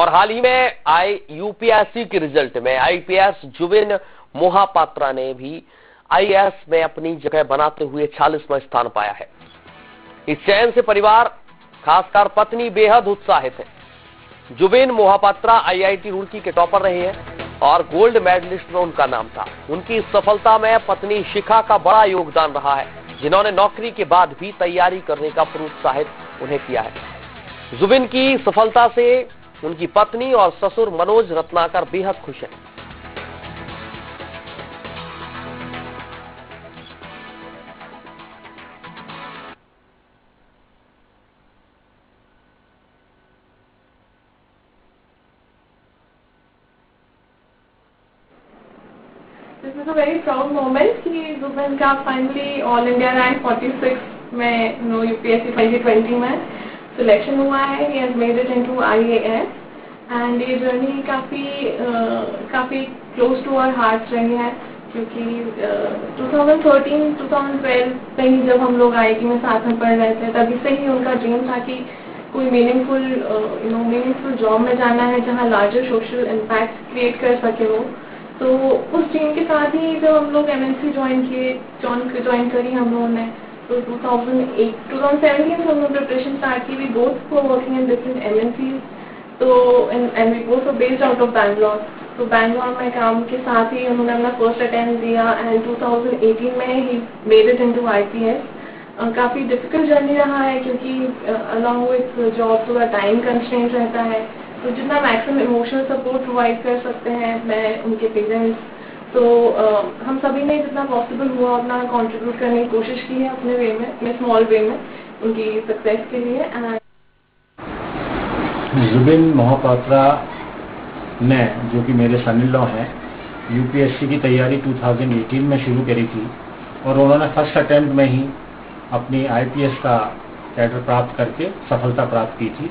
और हाल ही में आए यूपीएससी के रिजल्ट में आईपीएस जुबिन मोहापात्रा ने भी आईएएस में अपनी जगह बनाते हुए 46वां स्थान पाया है। इस चयन से परिवार, खासकर पत्नी, बेहद उत्साहित है। जुबिन मोहापात्रा आईआईटी रुड़की के टॉपर रहे हैं और गोल्ड मेडलिस्ट में उनका नाम था। उनकी इस सफलता में पत्नी शिखा का बड़ा योगदान रहा है, जिन्होंने नौकरी के बाद भी तैयारी करने का प्रोत्साहित उन्हें किया है। जुबिन की सफलता से उनकी पत्नी और ससुर मनोज रत्नाकर बेहद खुश हैं। This is a very proud moment कि जुबिन का फाइनली ऑल इंडिया रैंक 46 में यूपीएससी 2020 में सिलेक्शन हुआ है। He has made it into IAS and ये जर्नी काफ़ी क्लोज टू आवर हार्ट रही है, क्योंकि 2013-2012 से ही जब हम लोग आईआईटी में साथ में पढ़ रहे थे, तभी से ही उनका ड्रीम था कि कोई मीनिंगफुल जॉब में जाना है जहाँ लार्जर सोशल इम्पैक्ट क्रिएट कर सके वो। तो उस टीम के साथ ही जब हम लोग एमएनसी ज्वाइन करी हम लोगों ने, तो 2017 से हम लोग प्रिपरेशन स्टार्ट की। We both were working in different MNCs, तो and we both were based out of Bangalore. तो बैंगलोर में काम के साथ ही उन्होंने अपना फर्स्ट अटेम्प्ट दिया एंड 2018 में he made it into IPS. काफ़ी डिफिकल्ट जर्नी रहा है, क्योंकि अलॉन्ग विथ जॉब थोड़ा टाइम कंस्ट्रेंट रहता है, तो जितना मैक्सिमम इमोशनल सपोर्ट प्रोवाइड कर सकते हैं मैं, उनके पेरेंट्स, तो हम सभी ने जितना पॉसिबल हुआ अपना कंट्रीब्यूट करने की कोशिश की है अपने वे में, अपने स्मॉल वे में, उनकी सक्सेस के लिए। जुबिन मोहापात्रा ने, जो कि मेरे सन इन लॉ हैं, यूपीएससी की तैयारी 2018 में शुरू करी थी और उन्होंने फर्स्ट अटेम्प्ट में ही अपनी आईपीएस का कैडर प्राप्त करके सफलता प्राप्त की थी।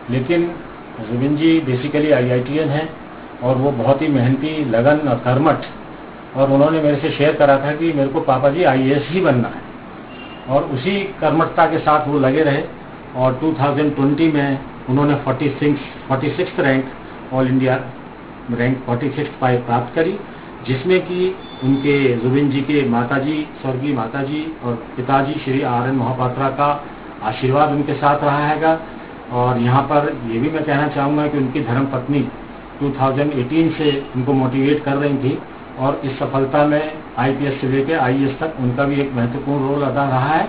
लेकिन जुबिन जी बेसिकली आईआईटीएन हैं और वो बहुत ही मेहनती, लगन और कर्मठ, और उन्होंने मेरे से शेयर करा था कि मेरे को पापा जी आईएएस ही बनना है, और उसी कर्मठता के साथ वो लगे रहे और 2020 में उन्होंने 46th rank, all India rank 46 प्राप्त करी, जिसमें कि उनके जुबिन जी के माताजी, स्वर्गीय माताजी और पिताजी श्री आर.एन. मोहापात्रा का आशीर्वाद उनके साथ रहा हैगा। और यहाँ पर ये भी मैं कहना चाहूँगा कि उनकी धर्मपत्नी 2018 से उनको मोटिवेट कर रही थी, और इस सफलता में आईपीएस से लेकर आईएएस तक उनका भी एक महत्वपूर्ण रोल अदा रहा है।